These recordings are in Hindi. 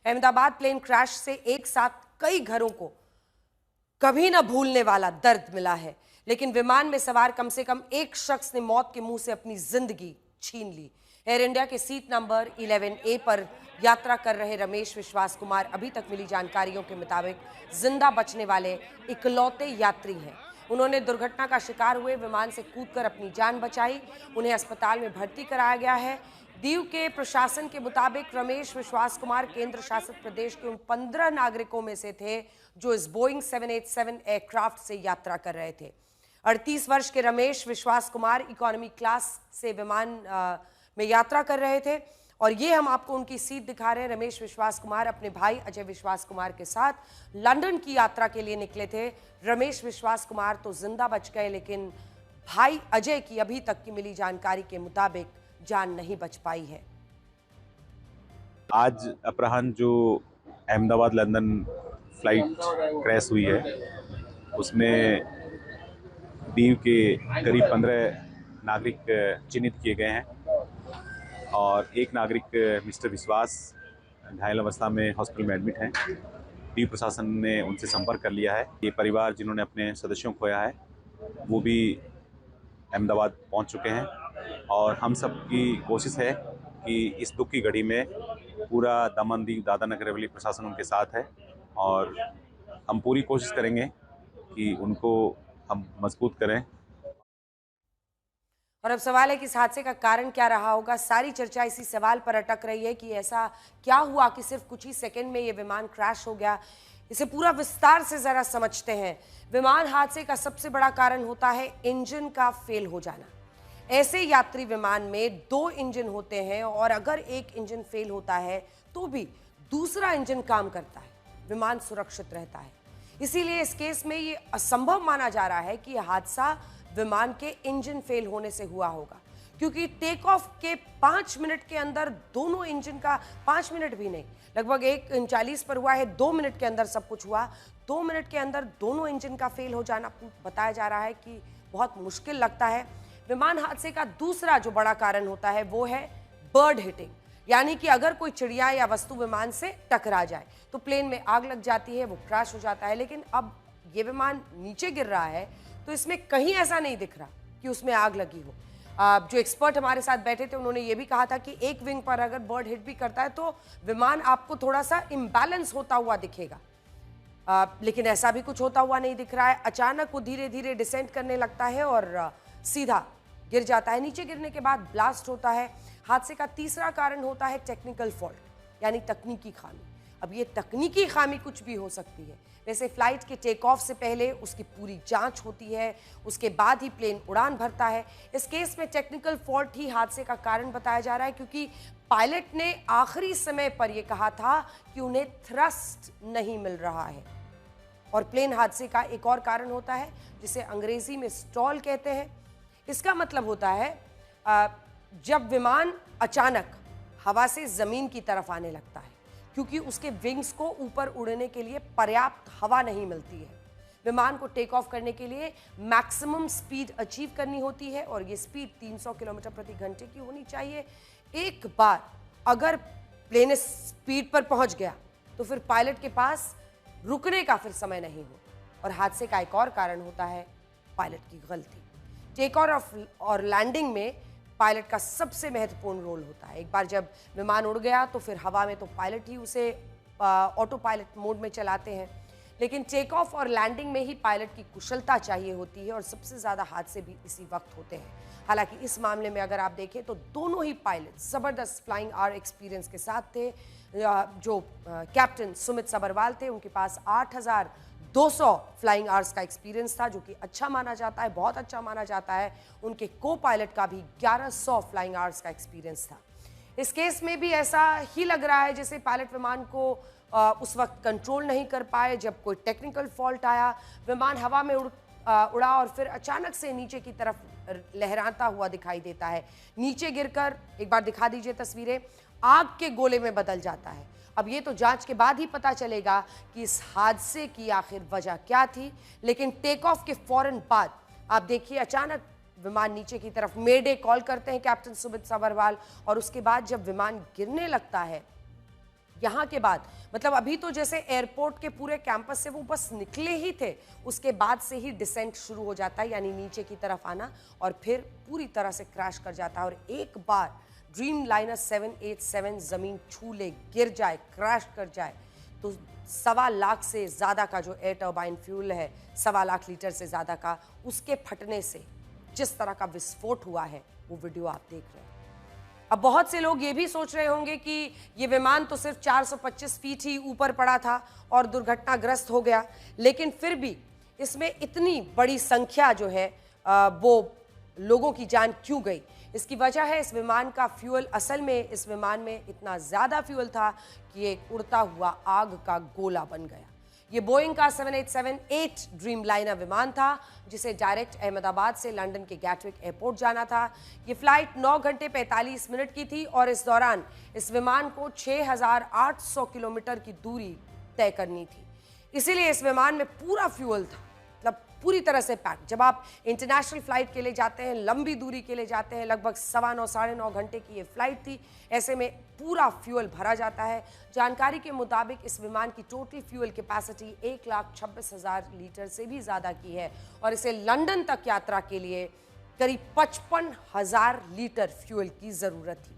अहमदाबाद प्लेन क्रैश से एक साथ कई घरों को कभी न भूलने वाला दर्द मिला है, लेकिन विमान में सवार कम से कम एक शख्स ने मौत के मुंह से अपनी जिंदगी छीन ली। एयर इंडिया के सीट नंबर 11A पर यात्रा कर रहे रमेश विश्वास कुमार अभी तक मिली जानकारियों के मुताबिक जिंदा बचने वाले इकलौते यात्री हैं। उन्होंने दुर्घटना का शिकार हुए विमान से कूदकर अपनी जान बचाई। उन्हें अस्पताल में भर्ती कराया गया है। दीव के प्रशासन के मुताबिक रमेश विश्वास कुमार केंद्र शासित प्रदेश के उन 15 नागरिकों में से थे जो इस बोइंग 787 एयरक्राफ्ट से यात्रा कर रहे थे। 38 वर्ष के रमेश विश्वास कुमार इकोनॉमी क्लास से विमान में यात्रा कर रहे थे और ये हम आपको उनकी सीट दिखा रहे हैं। रमेश विश्वास कुमार अपने भाई अजय विश्वास कुमार के साथ लंदन की यात्रा के लिए निकले थे। रमेश विश्वास कुमार तो जिंदा बच गए, लेकिन भाई अजय की अभी तक की मिली जानकारी के मुताबिक जान नहीं बच पाई है। आज अपराह्न जो अहमदाबाद लंदन फ्लाइट क्रैश हुई है उसमें दीव के करीब 15 नागरिक चिन्हित किए गए हैं और एक नागरिक मिस्टर विश्वास घायल अवस्था में हॉस्पिटल में एडमिट हैं। दीव प्रशासन ने उनसे संपर्क कर लिया है। ये परिवार जिन्होंने अपने सदस्यों को खोया है वो भी अहमदाबाद पहुंच चुके हैं और हम सब की कोशिश है कि इस दुख की घड़ी में पूरा दमन दीव दादरा नगर हवेली प्रशासन उनके साथ है और हम पूरी कोशिश करेंगे कि उनको हम मजबूत करें। और अब सवाल है कि इस हादसे का कारण क्या रहा होगा। सारी चर्चा इसी सवाल पर अटक रही है कि ऐसा क्या हुआ कि सिर्फ कुछ ही सेकंड में ये विमान क्रैश हो गया। इसे पूरा विस्तार से जरा समझते हैं। विमान हादसे का सबसे बड़ा कारण होता है इंजन का फेल हो जाना। ऐसे यात्री विमान में 2 इंजन होते हैं और अगर एक इंजन फेल होता है तो भी दूसरा इंजन काम करता है, विमान सुरक्षित रहता है। इसीलिए इस केस में ये असंभव माना जा रहा है कि यह हादसा विमान के इंजन फेल होने से हुआ होगा, क्योंकि टेक ऑफ के 5 मिनट के अंदर दोनों इंजन का 5 मिनट भी नहीं, लगभग 1:39 पर हुआ है। 2 मिनट के अंदर सब कुछ हुआ। 2 मिनट के अंदर दोनों इंजन का फेल हो जाना बताया जा रहा है कि बहुत मुश्किल लगता है। विमान हादसे का दूसरा जो बड़ा कारण होता है वो है बर्ड हिटिंग, यानी कि अगर कोई चिड़िया या वस्तु विमान से टकरा जाए तो प्लेन में आग लग जाती है, वो क्रैश हो जाता है। लेकिन अब ये विमान नीचे गिर रहा है तो इसमें कहीं ऐसा नहीं दिख रहा कि उसमें आग लगी हो। जो एक्सपर्ट हमारे साथ बैठे थे उन्होंने ये भी कहा था कि एक विंग पर अगर बर्ड हिट भी करता है तो विमान आपको थोड़ा सा इम्बैलेंस होता हुआ दिखेगा, लेकिन ऐसा भी कुछ होता हुआ नहीं दिख रहा है। अचानक वो धीरे धीरे डिसेंट करने लगता है और सीधा गिर जाता है। नीचे गिरने के बाद ब्लास्ट होता है। हादसे का तीसरा कारण होता है टेक्निकल फॉल्ट, यानी तकनीकी खामी। अब ये तकनीकी खामी कुछ भी हो सकती है। वैसे फ्लाइट के टेक ऑफ से पहले उसकी पूरी जांच होती है, उसके बाद ही प्लेन उड़ान भरता है। इस केस में टेक्निकल फॉल्ट ही हादसे का कारण बताया जा रहा है, क्योंकि पायलट ने आखिरी समय पर यह कहा था कि उन्हें थ्रस्ट नहीं मिल रहा है। और प्लेन हादसे का एक और कारण होता है जिसे अंग्रेजी में स्टॉल कहते हैं। इसका मतलब होता है जब विमान अचानक हवा से जमीन की तरफ आने लगता है, क्योंकि उसके विंग्स को ऊपर उड़ने के लिए पर्याप्त हवा नहीं मिलती है। विमान को टेक ऑफ करने के लिए मैक्सिमम स्पीड अचीव करनी होती है और ये स्पीड 300 किलोमीटर प्रति घंटे की होनी चाहिए। एक बार अगर प्लेन इस स्पीड पर पहुंच गया तो फिर पायलट के पास रुकने का फिर समय नहीं हो। और हादसे का एक और कारण होता है पायलट की गलती। टेक ऑफ और लैंडिंग में पायलट का सबसे महत्वपूर्ण रोल होता है। एक बार जब विमान उड़ गया तो फिर हवा में तो पायलट ही उसे ऑटो पायलट मोड में चलाते हैं, लेकिन टेक ऑफ और लैंडिंग में ही पायलट की कुशलता चाहिए होती है और सबसे ज़्यादा हादसे भी इसी वक्त होते हैं। हालांकि इस मामले में अगर आप देखें तो दोनों ही पायलट ज़बरदस्त फ्लाइंग आवर एक्सपीरियंस के साथ थे। जो कैप्टन सुमित सबरवाल थे उनके पास 8,200 फ्लाइंग आवर्स का एक्सपीरियंस था, जो कि अच्छा माना जाता है, बहुत अच्छा माना जाता है। उनके को पायलट का भी 1100 फ्लाइंग आवर्स का एक्सपीरियंस था। इस केस में भी ऐसा ही लग रहा है जैसे पायलट विमान को उस वक्त कंट्रोल नहीं कर पाए जब कोई टेक्निकल फॉल्ट आया। विमान हवा में उड़ा और फिर अचानक से नीचे की तरफ लहराता हुआ दिखाई देता है। नीचे गिरकर, एक बार दिखा दीजिए तस्वीरें, आग के गोले में बदल जाता है। अब ये तो जांच के बाद ही पता चलेगा कि इस हादसे की आखिर वजह क्या थी, लेकिन टेक ऑफ के फौरन बाद आप देखिए अचानक विमान नीचे की तरफ मेडे कॉल करते हैं कैप्टन सुमित सबरवाल और उसके बाद जब विमान गिरने लगता है यहाँ के बाद मतलब अभी तो जैसे एयरपोर्ट के पूरे कैंपस से वो बस निकले ही थे, उसके बाद से ही डिसेंट शुरू हो जाता है, यानी नीचे की तरफ आना, और फिर पूरी तरह से क्रैश कर जाता है। और एक बार ड्रीम लाइनर 787 जमीन छू ले, गिर जाए, क्रैश कर जाए, तो 1.25 लाख से ज़्यादा का जो एयर टर्बाइन फ्यूल है, 1.25 लाख लीटर से ज़्यादा का, उसके फटने से जिस तरह का विस्फोट हुआ है वो वीडियो आप देख रहे हैं। अब बहुत से लोग ये भी सोच रहे होंगे कि ये विमान तो सिर्फ 425 फीट ही ऊपर पड़ा था और दुर्घटनाग्रस्त हो गया, लेकिन फिर भी इसमें इतनी बड़ी संख्या जो है वो लोगों की जान क्यों गई? इसकी वजह है इस विमान का फ्यूल। असल में इस विमान में इतना ज़्यादा फ्यूल था कि एक उड़ता हुआ आग का गोला बन गया। ये बोइंग का 787-8 ड्रीम लाइनर विमान था, जिसे डायरेक्ट अहमदाबाद से लंदन के गैटविक एयरपोर्ट जाना था। ये फ्लाइट 9 घंटे 45 मिनट की थी और इस दौरान इस विमान को 6,800 किलोमीटर की दूरी तय करनी थी। इसीलिए इस विमान में पूरा फ्यूल था, मतलब पूरी तरह से पैक। जब आप इंटरनेशनल फ्लाइट के लिए जाते हैं, लंबी दूरी के लिए जाते हैं, लगभग 9.25 साढ़े 9 घंटे की ये फ्लाइट थी, ऐसे में पूरा फ्यूल भरा जाता है। जानकारी के मुताबिक इस विमान की टोटल फ्यूल कैपेसिटी 1,26,000 लीटर से भी ज़्यादा की है और इसे लंदन तक यात्रा के लिए करीब 55,000 लीटर फ्यूल की ज़रूरत थी।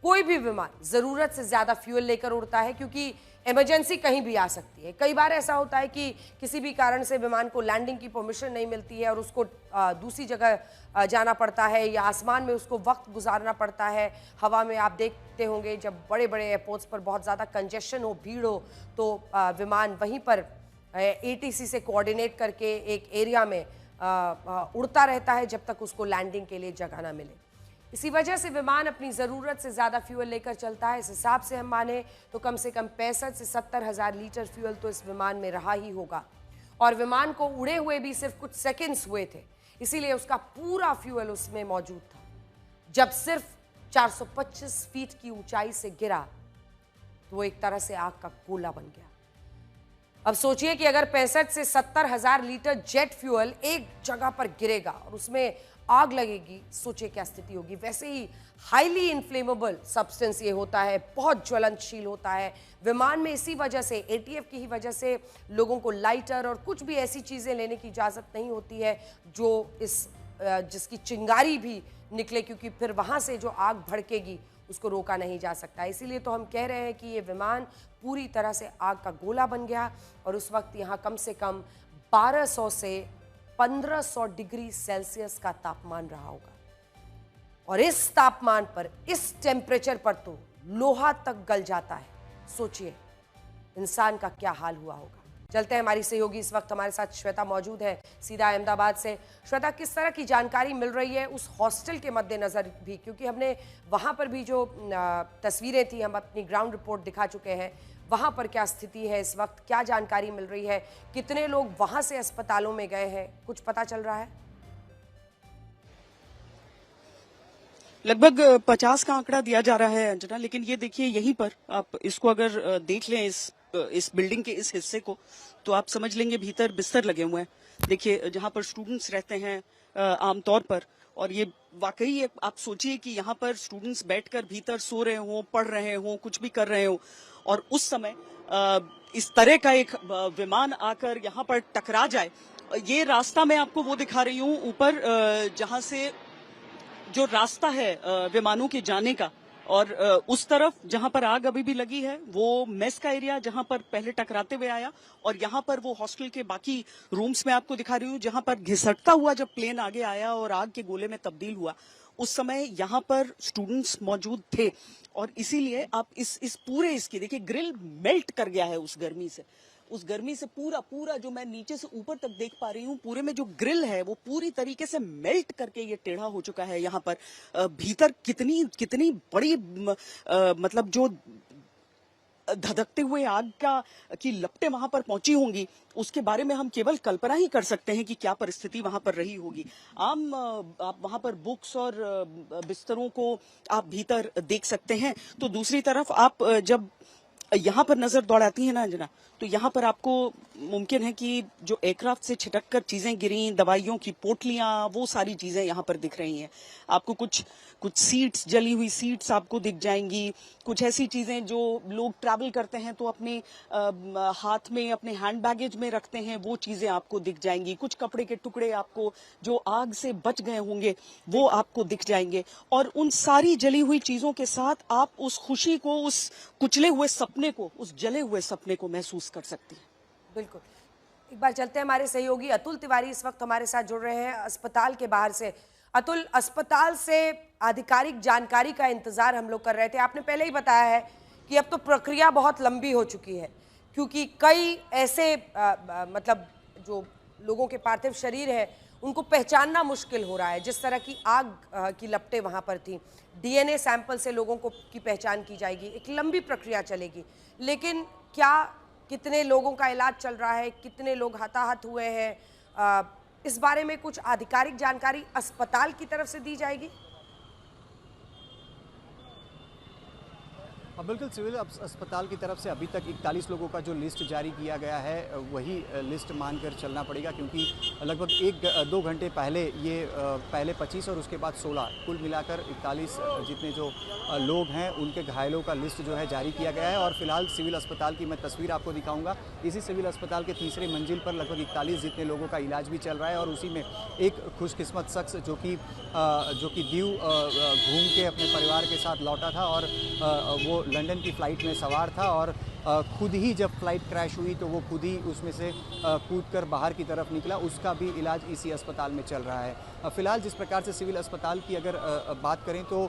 कोई भी विमान ज़रूरत से ज़्यादा फ्यूल लेकर उड़ता है क्योंकि इमरजेंसी कहीं भी आ सकती है। कई बार ऐसा होता है कि किसी भी कारण से विमान को लैंडिंग की परमिशन नहीं मिलती है और उसको दूसरी जगह जाना पड़ता है या आसमान में उसको वक्त गुजारना पड़ता है। हवा में आप देखते होंगे जब बड़े बड़े एयरपोर्ट्स पर बहुत ज़्यादा कंजेशन हो, भीड़ हो, तो विमान वहीं पर ATC से कोऑर्डिनेट करके एक एरिया में उड़ता रहता है जब तक उसको लैंडिंग के लिए जगह ना मिले। इसी वजह से विमान अपनी ज़रूरत से ज़्यादा फ्यूल लेकर चलता है। इस हिसाब से हम माने तो कम से कम 65 से 70,000 लीटर फ्यूल तो इस विमान में रहा ही होगा। और विमान को उड़े हुए भी सिर्फ कुछ सेकंड्स हुए थे, इसीलिए उसका पूरा फ्यूल उसमें मौजूद था। जब सिर्फ 425 फीट की ऊंचाई से गिरा तो वो एक तरह से आग का गोला बन गया। अब सोचिए कि अगर 65 से 70,000 लीटर जेट फ्यूल एक जगह पर गिरेगा और उसमें आग लगेगी, सोचिए क्या स्थिति होगी। वैसे ही हाईली इन्फ्लेमेबल सब्सटेंस ये होता है, बहुत ज्वलनशील होता है। विमान में इसी वजह से, ATF की ही वजह से लोगों को लाइटर और कुछ भी ऐसी चीज़ें लेने की इजाज़त नहीं होती है जो जिसकी चिंगारी भी निकले, क्योंकि फिर वहाँ से जो आग भड़केगी उसको रोका नहीं जा सकता। इसीलिए तो हम कह रहे हैं कि ये विमान पूरी तरह से आग का गोला बन गया और उस वक्त यहाँ कम से कम 1200 से 1500 डिग्री सेल्सियस का तापमान रहा होगा। और इस तापमान पर, इस टेम्परेचर पर तो लोहा तक गल जाता है। सोचिए इंसान का क्या हाल हुआ होगा। चलते हैं, हमारी सहयोगी इस वक्त हमारे साथ श्वेता मौजूद है सीधा अहमदाबाद से। श्वेता, किस तरह की जानकारी मिल रही है उस हॉस्टल के मद्देनजर भी, क्योंकि हमने वहां पर भी जो तस्वीरें थी हम अपनी ग्राउंड रिपोर्ट दिखा चुके हैं, वहां पर क्या स्थिति है इस वक्त, क्या जानकारी मिल रही है, कितने लोग वहां से अस्पतालों में गए हैं, कुछ पता चल रहा है? लगभग 50 का आंकड़ा दिया जा रहा है अंजना, लेकिन ये देखिए यहीं पर आप इसको अगर देख लें इस बिल्डिंग के इस हिस्से को, तो आप समझ लेंगे भीतर बिस्तर लगे हुए हैं। देखिए जहां पर स्टूडेंट्स रहते हैं आमतौर पर, और ये वाकई आप सोचिए कि यहाँ पर स्टूडेंट्स बैठकर भीतर सो रहे हों, पढ़ रहे हों, कुछ भी कर रहे हों, और उस समय इस तरह का एक विमान आकर यहाँ पर टकरा जाए। ये रास्ता मैं आपको वो दिखा रही हूँ ऊपर, जहाँ से जो रास्ता है विमानों के जाने का, और उस तरफ जहां पर आग अभी भी लगी है वो मेस का एरिया जहां पर पहले टकराते हुए आया, और यहां पर वो हॉस्टल के बाकी रूम्स में आपको दिखा रही हूँ जहां पर घिसटता हुआ जब प्लेन आगे आया और आग के गोले में तब्दील हुआ, उस समय यहाँ पर स्टूडेंट्स मौजूद थे। और इसीलिए आप इस पूरे इसकी देखिए ग्रिल मेल्ट कर गया है उस गर्मी से, उस गर्मी से पूरा जो मैं नीचे से ऊपर तक देख पा रही हूँ, पूरे में जो ग्रिल है वो पूरी तरीके से मेल्ट करके ये टेढ़ा हो चुका है। यहाँ पर भीतर कितनी बड़ी मतलब जो धधकते हुए आग की लपटें वहां पर पहुंची होंगी, उसके बारे में हम केवल कल्पना ही कर सकते हैं कि क्या परिस्थिति वहां पर रही होगी। आप वहां पर बुक्स और बिस्तरों को आप भीतर देख सकते हैं, तो दूसरी तरफ आप जब यहाँ पर नजर दौड़ाती है ना अंजना, तो यहाँ पर आपको मुमकिन है कि जो एयरक्राफ्ट से छिटक कर चीजें गिरी, दवाइयों की पोटलियां, वो सारी चीजें यहाँ पर दिख रही हैं आपको। कुछ सीट्स, जली हुई सीट्स आपको दिख जाएंगी। कुछ ऐसी चीजें जो लोग ट्रैवल करते हैं तो अपने हाथ में, अपने हैंड बैगेज में रखते हैं, वो चीजें आपको दिख जाएंगी। कुछ कपड़े के टुकड़े आपको जो आग से बच गए होंगे वो आपको दिख जाएंगे। और उन सारी जली हुई चीजों के साथ आप उस खुशी को, उस कुचले हुए सपने को, उस जले हुए सपने को महसूस कर सकती हैं। बिल्कुल। एक बार चलते हैं, हमारे सहयोगी अतुल तिवारी इस वक्त हमारे साथ जुड़ रहे हैं अस्पताल के बाहर से। अतुल, अस्पताल से आधिकारिक जानकारी का इंतजार हम लोग कर रहे थे। आपने पहले ही बताया है कि अब तो प्रक्रिया बहुत लंबी हो चुकी है, क्योंकि कई ऐसे मतलब जो लोगों के पार्थिव शरीर है उनको पहचानना मुश्किल हो रहा है। जिस तरह की आग की लपटें वहां पर थी, डीएनए सैंपल से लोगों को की पहचान की जाएगी, एक लंबी प्रक्रिया चलेगी। लेकिन क्या, कितने लोगों का इलाज चल रहा है, कितने लोग हताहत हुए हैं, इस बारे में कुछ आधिकारिक जानकारी अस्पताल की तरफ से दी जाएगी? बिल्कुल, सिविल अस्पताल की तरफ से अभी तक 41 लोगों का जो लिस्ट जारी किया गया है वही लिस्ट मानकर चलना पड़ेगा, क्योंकि लगभग 1-2 घंटे पहले ये पहले 25 और उसके बाद 16, कुल मिलाकर 41 जितने जो लोग हैं उनके घायलों का लिस्ट जो है जारी किया गया है। और फिलहाल सिविल अस्पताल की मैं तस्वीर आपको दिखाऊंगा। इसी सिविल अस्पताल के तीसरे मंजिल पर लगभग 41 जितने लोगों का इलाज भी चल रहा है, और उसी में एक खुशकिस्मत शख्स जो कि दीव घूम के अपने परिवार के साथ लौटा था, और वो लंदन की फ़्लाइट में सवार था, और खुद ही जब फ्लाइट क्रैश हुई तो वो खुद ही उसमें से कूदकर बाहर की तरफ निकला। उसका भी इलाज इसी अस्पताल में चल रहा है। फ़िलहाल जिस प्रकार से सिविल अस्पताल की अगर बात करें तो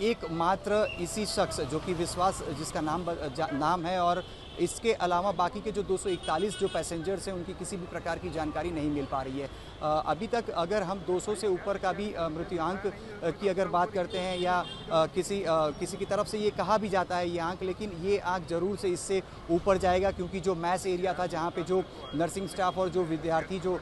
एकमात्र इसी शख्स जो कि विश्वास जिसका नाम है, और इसके अलावा बाकी के जो 241 जो पैसेंजर्स हैं उनकी किसी भी प्रकार की जानकारी नहीं मिल पा रही है। अभी तक अगर हम 200 से ऊपर का भी मृत्युआंक की अगर बात करते हैं, या किसी की तरफ से ये कहा भी जाता है ये आंक, लेकिन ये आंक ज़रूर से इससे ऊपर जाएगा, क्योंकि जो मैस एरिया था जहाँ पे जो नर्सिंग स्टाफ और जो विद्यार्थी जो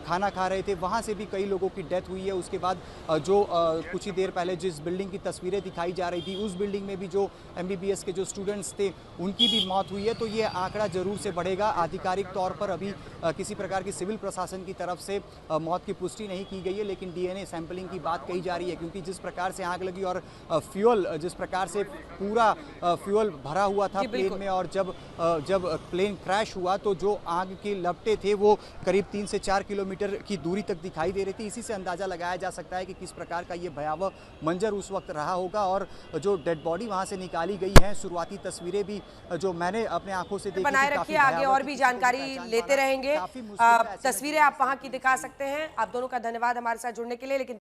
खाना खा रहे थे वहाँ से भी कई लोगों की डेथ हुई है। उसके बाद जो कुछ ही देर पहले जिस बिल्डिंग की तस्वीरें दिखाई जा रही थी उस बिल्डिंग में भी जो MBBS के जो स्टूडेंट्स थे उनकी भी मौत हुई है। तो ये आंकड़ा जरूर से बढ़ेगा। आधिकारिक तौर पर अभी किसी प्रकार की सिविल प्रशासन की तरफ से मौत की पुष्टि नहीं की गई है, लेकिन DNA सैंपलिंग की बात कही जा रही है, क्योंकि जिस प्रकार से आग लगी और फ्यूल, जिस प्रकार से पूरा फ्यूल भरा हुआ था प्लेन में, और जब प्लेन क्रैश हुआ तो जो आग के लपटे थे वो करीब 3 से 4 किलोमीटर की दूरी तक दिखाई दे रही थी। इसी से अंदाजा लगाया जा सकता है कि किस प्रकार का ये भयावह मंजर उस वक्त रहा होगा। और जो डेड बॉडी वहाँ से निकाली गई है, शुरुआती तस्वीरें भी जो मैंने अपने आंखों से देखी, बनाए रखिए, आगे और भी जानकारी लेते रहेंगे। तस्वीरें आप वहां की दिखा सकते हैं। आप दोनों का धन्यवाद हमारे साथ जुड़ने के लिए। लेकिन